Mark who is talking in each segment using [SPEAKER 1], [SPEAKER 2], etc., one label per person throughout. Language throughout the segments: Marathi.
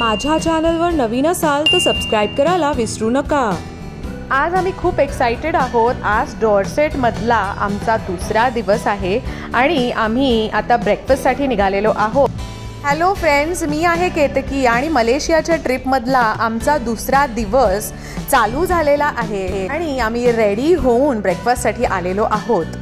[SPEAKER 1] माझ्या चॅनलवर नवीन असाल तर सबस्क्राईब करायला विसरू नका।
[SPEAKER 2] आज आम्ही खूप एक्साइटेड आहोत। आज डॉर्सेट मधला आमचा दुसरा दिवस आहे आणि आम्ही आता ब्रेकफास्टसाठी निघालेलो आहोत। हॅलो फ्रेंड्स, मी आहे केतकी आणि मलेशियाच्या ट्रिपमधला आमचा दुसरा दिवस चालू झालेला आहे आणि आम्ही रेडी होऊन ब्रेकफास्टसाठी आलेलो आहोत।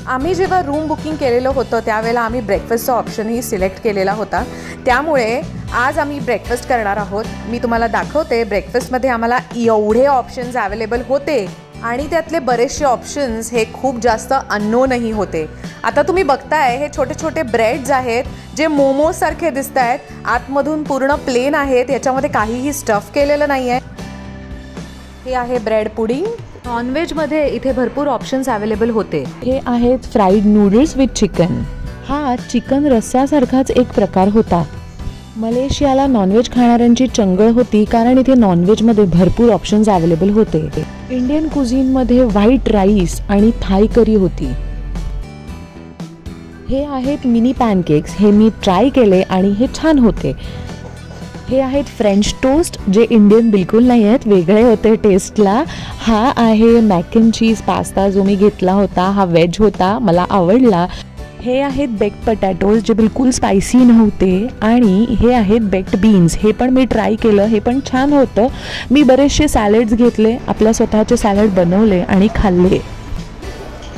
[SPEAKER 2] आम्ही जेव्हा रूम बुकिंग केलेलं होतं त्यावेळेला आम्ही ब्रेकफास्टचा ऑप्शनही सिलेक्ट केलेला होता, त्यामुळे आज आम्ही ब्रेकफास्ट करणार आहोत। मी तुम्हाला दाखवते ब्रेकफास्टमध्ये आम्हाला एवढे ऑप्शन्स अवेलेबल होते आणि त्यातले बरेचसे ऑप्शन्स हे खूप जास्त अननोनही होते। आता तुम्ही बघताय हे छोटे छोटे ब्रेड्स आहेत जे मोमोज सारखे दिसत आहेत, आतमधून पूर्ण प्लेन आहेत, याच्यामध्ये काहीही स्टफ केलेलं नाही आहे। हे आहे ब्रेड पुडिंग। नॉनव्हेजमध्ये इथे भरपूर ऑप्शन्स अवेलेबल होते।
[SPEAKER 3] हे आहेत फ्राईड नूडल्स विथ चिकन। हा चिकन रस्स्यासारखाच एक प्रकार होता। मलेशियाला नॉनव्हेज खाणाऱ्यांची चंगळ होती कारण इथे नॉनव्हेजमध्ये भरपूर ऑप्शन्स अवेलेबल होते। इंडियन कुझिनमध्ये व्हाईट राईस आणि थाई करी होती। हे आहेत मिनी पॅनकेक्स, हे मी ट्राय केले आणि हे छान होते। हे आहेत फ्रेंच टोस्ट जे इंडियन बिलकुल नाही आहेत, वेगळे होते टेस्टला। हा आहे मॅक अँड चीज पास्ता जो मी घेतला होता, हा व्हेज होता, मला आवडला। हे आहेत बेक्ड पटॅटोज जे बिलकुल स्पायसी नव्हते आणि हे आहेत बेक्ड बीन्स, हे पण मी ट्राय केलं, हे पण छान होतं। मी बरेचसे सॅलड्स घेतले, आपल्या स्वतःचे सॅलड बनवले आणि खाल्ले।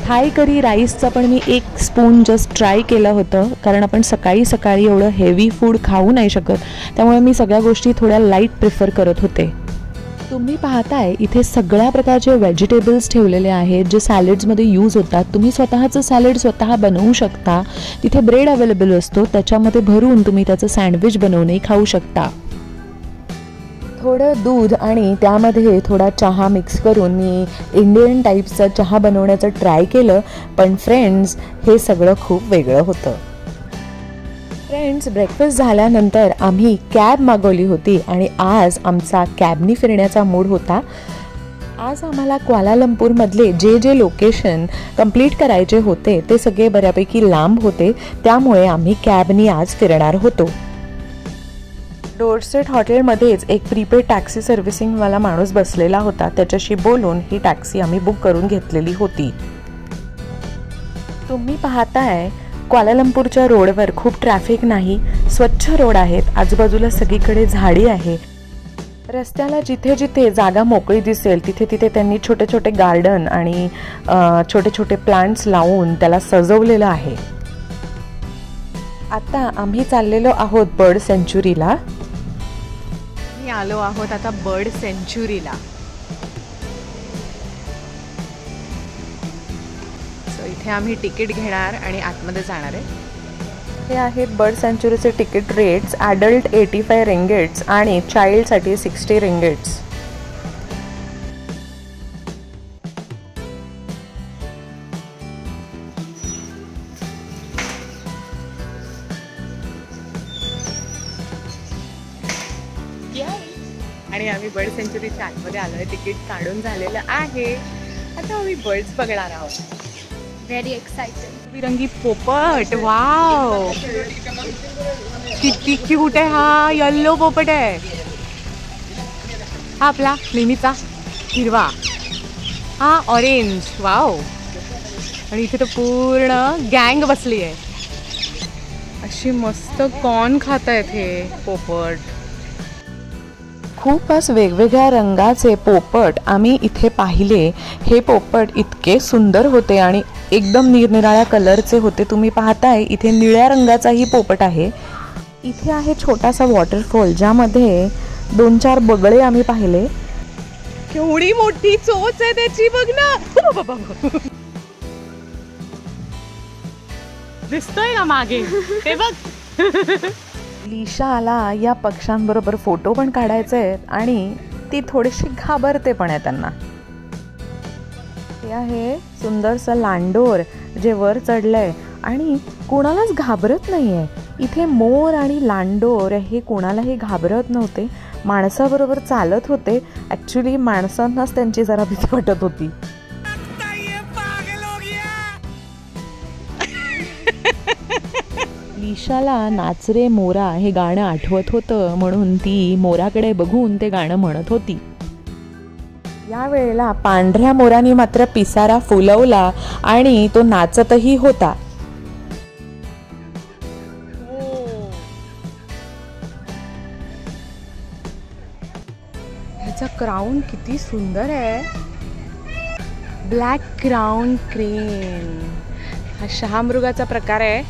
[SPEAKER 3] थाई करी राईसचं पण मी 1 स्पून जस्ट ट्राय केलं होतं कारण आपण सकाळी सकाळी एवढं हेवी फूड खाऊ नाही शकत, त्यामुळे मी सगळ्या गोष्टी थोड्या लाईट प्रिफर करत होते। तुम्ही पाहताय इथे सगळ्या प्रकारचे व्हेजिटेबल्स ठेवलेले आहेत जे सॅलड्समध्ये यूज होतात। तुम्ही स्वतःचं सॅलड स्वतः बनवू शकता। तिथे ब्रेड अवेलेबल असतो, त्याच्यामध्ये भरून तुम्ही त्याचं सँडविच बनवूनही खाऊ शकता। थोडं दूध आणि त्यामध्ये थोडा चहा मिक्स करून मी इंडियन टाईपचा चहा बनवण्याचं ट्राय केलं, पण फ्रेंड्स हे सगळं खूप वेगळं होतं। फ्रेंड्स, ब्रेकफास्ट झाल्यानंतर आम्ही कॅब मागवली होती आणि आज आमचा कॅबनी फिरण्याचा मूड होता। आज आम्हाला क्वालालंपूरमधले जे लोकेशन कंप्लीट करायचे होते ते सगळे बऱ्यापैकी लांब होते, त्यामुळे आम्ही कॅबनी आज फिरणार होतो। डॉर्सेट हॉटेलमध्येच एक प्रीपेड टॅक्सी सर्व्हिसिंगवाला माणूस बसलेला होता, त्याच्याशी बोलून ही टॅक्सी आम्ही बुक करून घेतलेली होती। तुम्ही पाहताय क्वालालंपूरच्या रोडवर खूप ट्रॅफिक नाही, स्वच्छ रोड आहेत, आजूबाजूला सगळीकडे झाडी आहे। रस्त्याला जिथे जिथे जागा मोकळी दिसेल तिथे तिथे त्यांनी छोटे छोटे गार्डन आणि छोटे छोटे प्लांट्स लावून त्याला सजवलेलं आहे। आता आम्ही चाललेलो आहोत बर्ड सेंच्युरीला।
[SPEAKER 2] आलो आहोत आता बर्ड सेंच्युरीला। सो इथे आम्ही तिकीट घेणार आणि आतमध्ये जाणार आहे।
[SPEAKER 3] हे आहेत बर्ड सेंच्युरीचे तिकीट रेट्स। ॲडल्ट 85 रिंगिट्स आणि चाइल्डसाठी 60 रिंगिट्स।
[SPEAKER 2] आणि आम्ही बर्ड सेंच्युरीच्या आतमध्ये आलोय, तिकीट काढून झालेलं आहे। आता आम्ही बर्ड्स बघणार आहोत। Very excited. विरंगी पोपट, वाव किती क्यूट आहे। हा येल्लो पोपट आहे, हा आपला नेहमीचा हिरवा, हा ऑरेंज, वाव। आणि इथे तर पूर्ण गँग बसली आहे, अशी मस्त कॉर्न खात आहेत हे पोपट।
[SPEAKER 3] खूपच वेगवेगळ्या रंगाचे पोपट आम्ही इथे पाहिले। हे पोपट इतके सुंदर होते आणि एकदम निरनिराळ्या कलरचे होते। तुम्ही पाहताय इथे निळ्या रंगाचाही पोपट आहे। इथे आहे छोटासा वॉटरफॉल ज्यामध्ये 2-4 बगळे आम्ही पाहिले।
[SPEAKER 2] केवढी मोठी चोच आहे त्याची, बघ ना, दिसतोय ना मागे, ते बघ।
[SPEAKER 3] लिशाला या पक्ष्यांबरोबर फोटो पण काढायचे आहेत आणि ती थोडीशी घाबरते पण आहे त्यांना। हे आहे सुंदरसं लांडोर जे वर चढलंय आणि कोणालाच घाबरत नाहीये। इथे मोर आणि लांडोर हे कोणालाही घाबरत नव्हते, माणसाबरोबर चालत होते। ॲक्च्युली माणसांनाच त्यांची जरा भीती वाटत होती। लिशाला नाच रे मोरा हे गाणं आठवत होतं, म्हणून ती मोराकडे बघून ते गाणं म्हणत होती. या वेळेला पांढऱ्या मोराने मात्र पिसारा फुलवला आणि तो नाचतही होता.
[SPEAKER 2] ह्याचा क्राऊन किती सुंदर आहे. ब्लॅक क्राऊन क्रेन हा शहामृगाचा प्रकार आहे,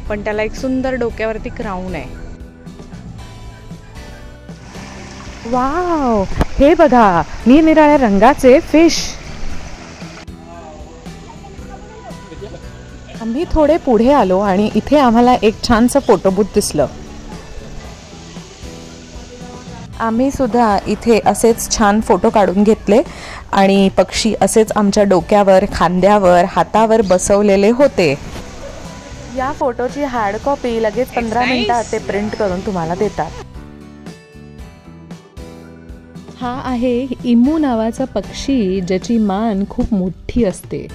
[SPEAKER 2] पण त्याला एक सुंदर डोक्यावरती क्राऊन आहे.
[SPEAKER 3] वाव, हे बघा निरनिराळ्या रंगाचे फिश. आम्ही थोडे पुढे आलो आणि इथे आम्हाला एक छानसं फोटोबूथ दिसलं. आम्ही सुद्धा इथे असेच छान फोटो काढून घेतले आणि पक्षी असेच आमच्या डोक्यावर, खांद्यावर, हातावर बसवलेले होते. या फोटोची हार्ड कॉपी लगेच 15 मिनिटात ते प्रिंट करून तुम्हाला देतात. हा आहे इमू नावाचा पक्षी, ज्याची मान खूप मोठी असते.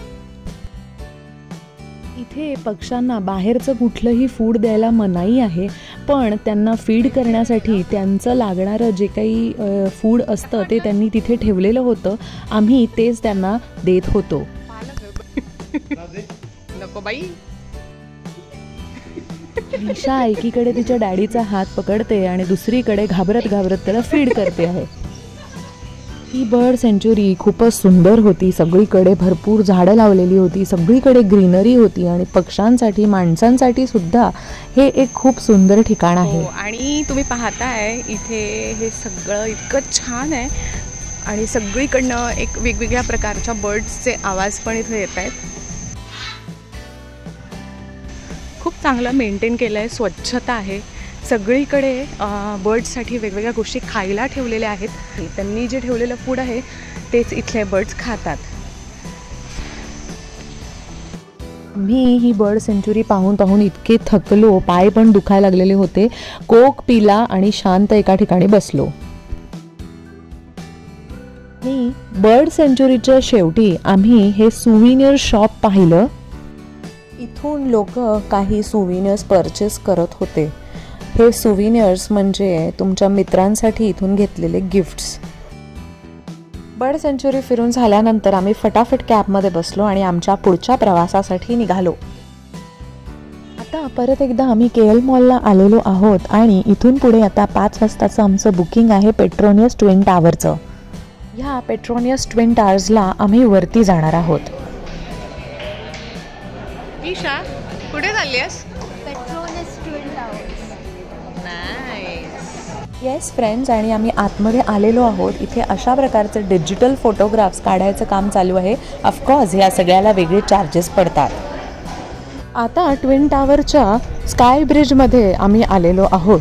[SPEAKER 3] इथे पक्ष्यांना बाहेरचं कुठलंही फूड द्यायला मनाई आहे, पण त्यांना फीड करण्यासाठी त्यांचं लागणारं जे काही फूड असतं ते त्यांनी तिथे ठेवलेलं होतं. आम्ही तेच त्यांना देत होतो.
[SPEAKER 2] नको बाई.
[SPEAKER 3] लिशा एकीकडे तिच्या डॅडीचा हात पकडते आणि दुसरीकडे घाबरत घाबरत त्याला फीड करते आहे. ही बर्ड सेंच्युरी खूपच सुंदर होती. सगळीकडे भरपूर झाडं लावलेली होती, सगळीकडे ग्रीनरी होती आणि पक्ष्यांसाठी, माणसांसाठी सुद्धा हे एक खूप सुंदर ठिकाण आहे.
[SPEAKER 2] आणि तुम्ही पाहताय इथे हे सगळं इतकं छान आहे आणि सगळीकडनं एक वेगवेगळ्या प्रकारच्या बर्ड्सचे आवाज पण इथे येत आहेत. खूप चांगलं मेंटेन केलं आहे, स्वच्छता आहे. सगळीकडे बर्ड्ससाठी वेगवेगळ्या गोष्टी खायला ठेवलेल्या आहेत. त्यांनी जे ठेवलेलं फूड आहे तेच इथले बर्ड्स खातात.
[SPEAKER 3] मी ही बर्ड सेंच्युरी पाहून पाहून इतके थकलो, पाय पण दुखायला लागलेले होते. कोक पिला आणि शांत एका ठिकाणी बसलो. मी बर्ड सेंच्युरीच्या शेवटी आम्ही हे सुव्हिनियर शॉप पाहिलं. इथून लोक काही सुव्हिनियर्स परचेस करत होते. हे सुव्हिनियर्स म्हणजे तुमच्या मित्रांसाठी इथून घेतलेले गिफ्ट्स. बर्ड सेंच्युरी फिरून झाल्यानंतर आम्ही फटाफट कॅबमध्ये बसलो आणि आमच्या पुढच्या प्रवासासाठी निघालो. आता परत एकदा आम्ही KL मॉलला आलेलो आहोत आणि इथून पुढे आता 5 वाजताचं आमचं बुकिंग आहे पेट्रोनियस ट्विन टावरचं. ह्या पेट्रोनियस ट्विन टावर्सला आम्ही वरती जाणार आहोत.
[SPEAKER 2] ईशा, कुठे चालली आहेस?
[SPEAKER 4] पेट्रोनियस ट्विन टावर्स.
[SPEAKER 3] येस फ्रेंड्स, आणि आम्ही आतमध्ये आलेलो आहोत. इथे अशा प्रकारचे डिजिटल फोटोग्राफ्स काढायचं काम चालू आहे. ऑफकोर्स ह्या सगळ्याला वेगळे चार्जेस पडतात. आता ट्विन टावरच्या स्काय ब्रिजमध्ये आम्ही आलेलो आहोत.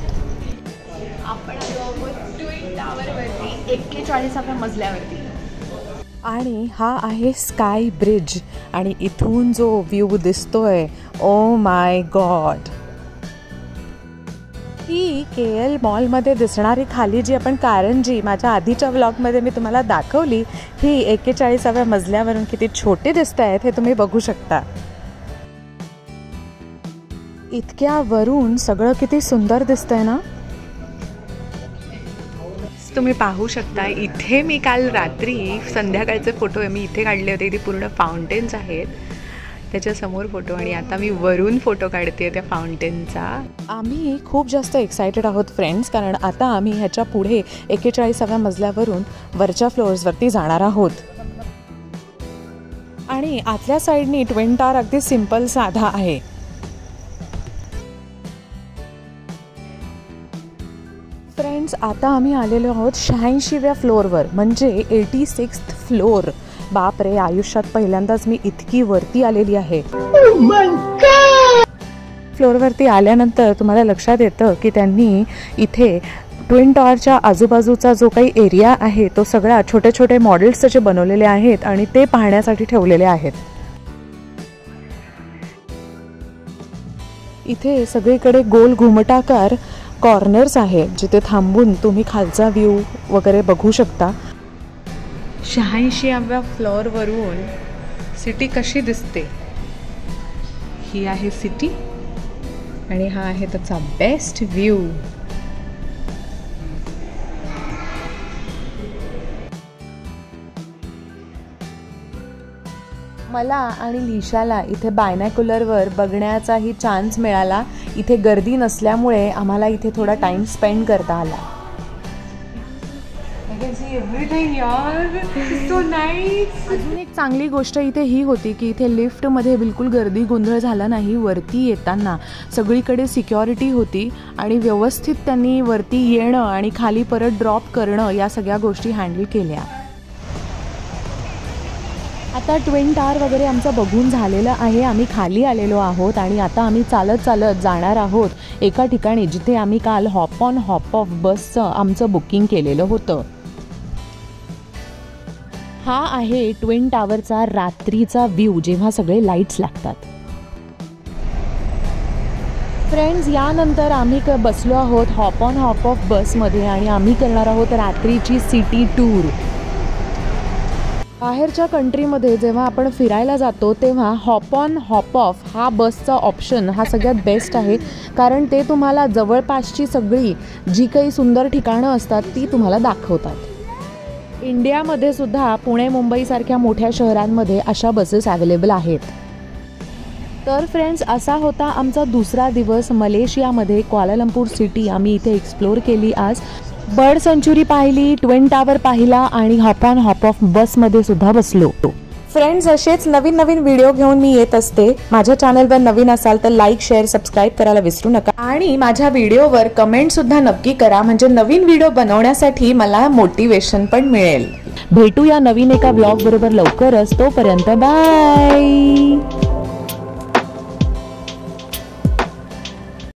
[SPEAKER 2] आपण आलो आहोत ट्विन टावरवरती 41व्या मजल्यावरती.
[SPEAKER 3] आणि हा आहे स्काय ब्रिज आणि इथून जो व्ह्यू दिसतोय, oh my God. He KL मॉलमध्ये दिसणारी खाली जी आपण कारंजी माझ्या आधीच्या व्लॉगमध्ये मी तुम्हाला दाखवली, ही 41व्या मजल्यावरून किती छोटी दिसत आहेत हे तुम्ही बघू शकता. इतक्या वरून सगळं किती सुंदर दिसतंय ना.
[SPEAKER 2] तुम्ही पाहू शकता इथे मी काल रात्री संध्याकाळचे फोटो मी इथे काढले होते. इथे पूर्ण फाउंटेन्स आहेत, त्याच्यासमोर फोटो, आणि आता मी वरून फोटो काढते त्या फाउंटेनचा.
[SPEAKER 3] आम्ही खूप जास्त एक्सायटेड आहोत फ्रेंड्स, कारण आता आम्ही ह्याच्या पुढे 41व्या मजल्यावरून वरच्या फ्लोअर्सवरती जाणार आहोत. आणि आतल्या साईडनी ट्विन टावर अगदी सिंपल साधा आहे. फ्रेंड्स, आता आम्ही आलेलो आहोत 86व्या फ्लोअरवर, म्हणजे 86th फ्लोअर. बाप रे, आयुष्यात पहिल्यांदाच मी इतकी वरती आलेली आहे. फ्लोअरवरती आल्यानंतर तुम्हाला लक्षात येतं की त्यांनी इथे ट्विन टॉवरच्या आजूबाजूचा जो काही एरिया आहे तो सगळा छोटे छोटे मॉडेल्स त्याचे बनवलेले आहेत आणि ते पाहण्यासाठी ठेवलेले आहेत. इथे सगळीकडे गोल घुमटाकार कॉर्नर्स आहेत जिथे थांबून तुम्ही खालचा व्ह्यू वगैरे बघू शकता.
[SPEAKER 2] 86व्या फ्लोअरवरून सिटी कशी दिसते. ही आहे सिटी. आणि हा आहे त्याचा बेस्ट व्ह्यू.
[SPEAKER 3] मला आणि लिशाला इथे बायनॅक्युलरवर बघण्याचाही चान्स मिळाला. इथे गर्दी नसल्यामुळे आम्हाला इथे थोडा टाइम स्पेंड करता आला. अजून एक चांगली गोष्ट इथे ही होती की इथे लिफ्टमध्ये बिलकुल गर्दी गोंधळ झाला नाही. वरती येताना सगळीकडे सिक्युरिटी होती आणि व्यवस्थित त्यांनी वरती येणं आणि खाली परत ड्रॉप करणं या सगळ्या गोष्टी हँडल केल्या. आता ट्विन टावर वगैरे आमचं बघून झालेलं आहे. आम्ही खाली आलेलो आहोत आणि आता आम्ही चालत चालत जाणार आहोत एका ठिकाणी जिथे आम्ही काल हॉप ऑन हॉप ऑफ बसचं आमचं बुकिंग केलेलं होतं. हा आहे ट्विन टावरचा रात्रीचा व्ह्यू जेव्हा सगळे लाईट्स लागतात. फ्रेंड्स, यानंतर आम्ही बसलो आहोत हॉप ऑन हॉप ऑफ बसमध्ये आणि आम्ही करणार आहोत रात्रीची सिटी टूर. बाहेरच्या कंट्रीमध्ये जेव्हा आपण फिरायला जातो तेव्हा हॉप ऑन हॉप ऑफ हा बसचा ऑप्शन हा सगळ्यात बेस्ट आहे, कारण ते तुम्हाला जवळपासची सगळी जी काही सुंदर ठिकाणं असतात ती तुम्हाला दाखवतात. इंडियामध्ये सुद्धा पुणे मुंबईसारख्या मोठ्या शहरांमध्ये अशा बसेस अवेलेबल आहेत. तर फ्रेंड्स, असा होता आमचा दुसरा दिवस मलेशियामध्ये. क्वालालंपूर सिटी आम्ही इथे एक्सप्लोर केली. आज बर्ड सेंच्युरी पाहिली, ट्विन टावर पाहिला आणि हॉप ऑन हॉप ऑफ बसमध्ये सुद्धा बसलो.
[SPEAKER 1] फ्रेंड्स, असेच नवीन नवीन व्हिडिओ घेऊन मी येत असते. माझ्या चॅनलवर नवीन असाल तर लाईक, शेअर, सबस्क्राईब करायला विसरू नका आणि माझ्या व्हिडिओवर कमेंट सुद्धा नक्की करा, म्हणजे नवीन व्हिडिओ बनवण्यासाठी मला मोटिवेशन पण मिळेल.
[SPEAKER 3] भेटूया नवीन एका व्लॉग बरोबर लवकरच. तोपर्यंत बाय.